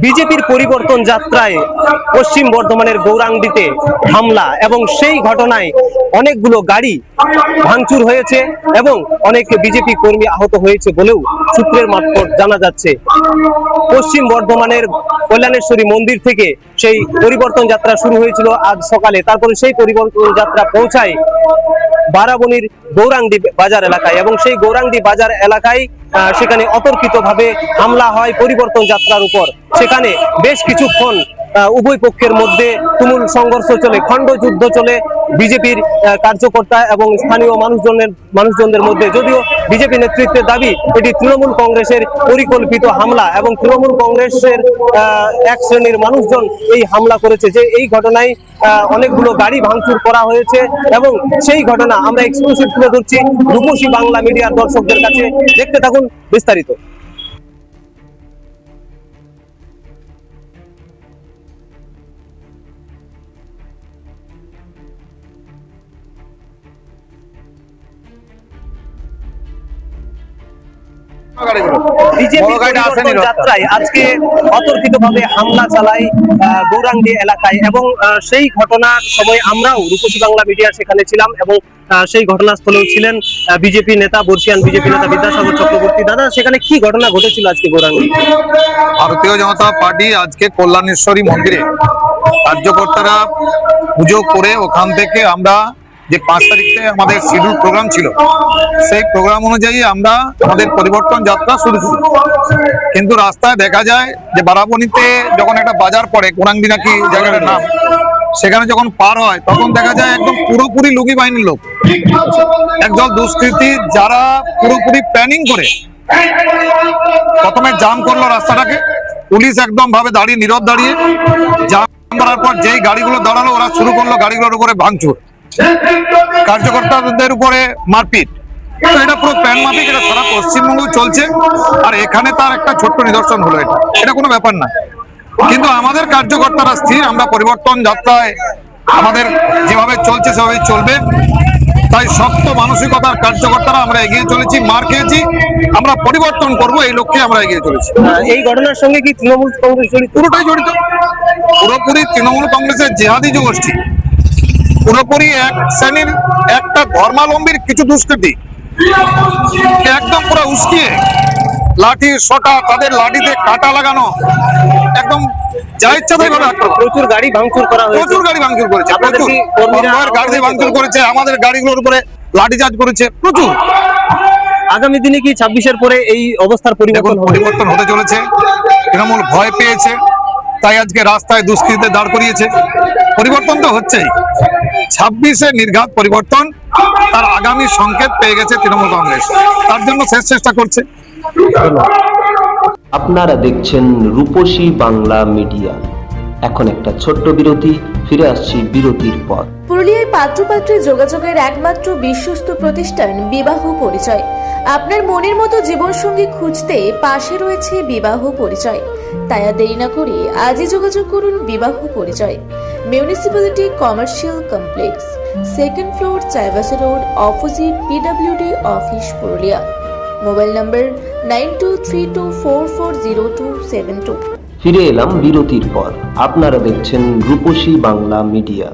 বিজেপির পরিবর্তন যাত্রায় পশ্চিম বর্ধমানের গৌরাঙ্গীতে হামলা এবং সেই ঘটনায় অনেকগুলো গাড়ি ভাঙচুর হয়েছে এবং অনেক বিজেপি কর্মী আহত হয়েছে বলেও সূত্রের মারফত জানা যাচ্ছে। পশ্চিম বর্ধমানের কল্যাণেশ্বরী মন্দির থেকে সেই পরিবর্তন যাত্রা শুরু হয়েছিল আজ সকালে, তারপরে সেই পরিবর্তন যাত্রা পৌঁছায় বারাবণীর গৌরাঙ্গী বাজার এলাকায় এবং সেই গৌরাঙ্গী বাজার এলাকায় সেখানে অতর্কিতভাবে হামলা হয় পরিবর্তন যাত্রার উপর। সেখানে বেশ কিছুক্ষণ উভয় পক্ষের মধ্যে তুমুল সংঘর্ষ চলে, খণ্ডযুদ্ধ চলে বিজেপির কার্যকর্তা এবং স্থানীয় মানুষজনদের মধ্যে। যদিও বিজেপি নেতৃত্বের দাবি এটি তৃণমূল কংগ্রেসের পরিকল্পিত হামলা এবং তৃণমূল কংগ্রেসের এক শ্রেণীর মানুষজন এই হামলা করেছে, যে এই ঘটনায় অনেকগুলো গাড়ি ভাঙচুর করা হয়েছে এবং সেই ঘটনা আমরা এক্সক্লুসিভ তুলে ধরছি রূপসী বাংলা মিডিয়ার দর্শকদের কাছে। দেখতে থাকুন বিস্তারিত। যাত্রায় আজকে অতর্কিতভাবে হামলা চালায় গৌরাঙ্গী এলাকায় এবং সেই ঘটনার সময় আমরাও রূপসী বাংলা মিডিয়া সেখানে ছিলাম এবং সেই ঘটনাস্থলেও ছিলেন বিজেপি নেতা, বর্ষিয়ান বিজেপি নেতা বিদ্যাসাগর চক্রবর্তী। দাদা, সেখানে কি ঘটনা ঘটেছিল আজকে গৌরাঙ্গী? ভারতীয় জনতা পার্টি আজকে কল্যাণেশ্বরী মন্দিরে কার্যকর্তারা পুজো করে ওখান থেকে আমরা যে 5 তারিখে আমাদের শিডিউল প্রোগ্রাম ছিল সেই প্রোগ্রাম অনুযায়ী আমরা আমাদের পরিবর্তন যাত্রা শুরু করি। কিন্তু রাস্তায় দেখা যায় যে বারাবণীতে যখন একটা বাজার পড়ে, গৌরাঙ্গী নাকি জায়গাটার নাম, সেখানে যখন পার হয় তখন দেখা যায় একদম পুরোপুরি লুঙ্গি বাহিনীর লোক, একদল দুষ্কৃতী যারা পুরোপুরি প্ল্যানিং করে প্রথমে জাম করলো রাস্তাটাকে। পুলিশ একদম ভাবে দাঁড়িয়ে নীরব দাঁড়িয়ে জাম করার পর যেই গাড়িগুলো দাঁড়ালো ওরা শুরু করলো গাড়িগুলোর উপরে ভাঙচুর, কার্যকর্তাদের উপরে মারপিট। তো এটা পুরো প্ল্যান মাফিক, এটা সারা পশ্চিমবঙ্গ চলছে। আর এখানে তার একটা ছোট্ট নিদর্শন হলো, এটা কোনো ব্যাপার না। কিন্তু আমাদের কার্যকর্তারা স্থির, আমরা পরিবর্তন যাত্রায় আমাদের যেভাবে চলছে সেভাবেই চলবে। তাই শক্ত মানসিকতার কার্যকর্তারা আমরা এগিয়ে চলেছি, মার খেয়েছি, আমরা পরিবর্তন করব এই লক্ষ্যে আমরা এগিয়ে চলেছি। এই ঘটনার সঙ্গে কি তৃণমূল কংগ্রেস জড়িত? পুরোটাই জড়িত, পুরোপুরি তৃণমূল কংগ্রেসের জেহাদি গোষ্ঠী, পুরোপুরি এক শ্রেণীর একটা ধর্মাবলম্বীর কিছু দুষ্কৃতী একদম পুরো উস্কিয়ে লাঠি শটা, তাদের লাঠিতে কাটা লাগানো, একদম যা ইচ্ছা তাই ভাবে প্রচুর গাড়ি ভাঙচুর করা হয়েছে, প্রচুর গাড়ি ভাঙচুর করেছে, প্রচুর গাড়ি ভাঙচুর করেছে, আমাদের গাড়িগুলোর উপরে লাঠিচার্জ করেছে প্রচুর। আগামী দিনে কি 26-এর পরে এই অবস্থার পরিবর্তন হতে চলেছে? তৃণমূল ভয় পেয়েছে, তাই আজকে রাস্তায় দুষ্কৃতীদের দাঁড় করিয়েছে। পরিবর্তন তো হচ্ছেই, 26-এ নির্ঘাত পরিবর্তন, তার আগামী সংকেত পেয়ে গেছে তৃণমূল কংগ্রেস, তার জন্য শেষ চেষ্টা করছে। আপনারা দেখছেন রূপসী বাংলা মিডিয়া। এখন একটা ছোট্ট বিরতি, ফিরে আসছি বিরতির পর। পুরুলিয়ায় পাত্রপাত্রী যোগাযোগের একমাত্র বিশ্বস্ত প্রতিষ্ঠান বিবাহ পরিচয়। আপনার মনের মতো জীবনসঙ্গী খুঁজতে পাশে রয়েছে বিবাহ পরিচয়। তাই আর দেরি না করে আজই যোগাযোগ করুন বিবাহ পরিচয়। Municipality commercial complex, 2nd floor, Chaibasa road, opposite PWD office, Purulia. Mobile নম্বর 9232440272। ফিরে এলাম বিরতির পর। আপনারা দেখছেন রূপসী বাংলা মিডিয়া।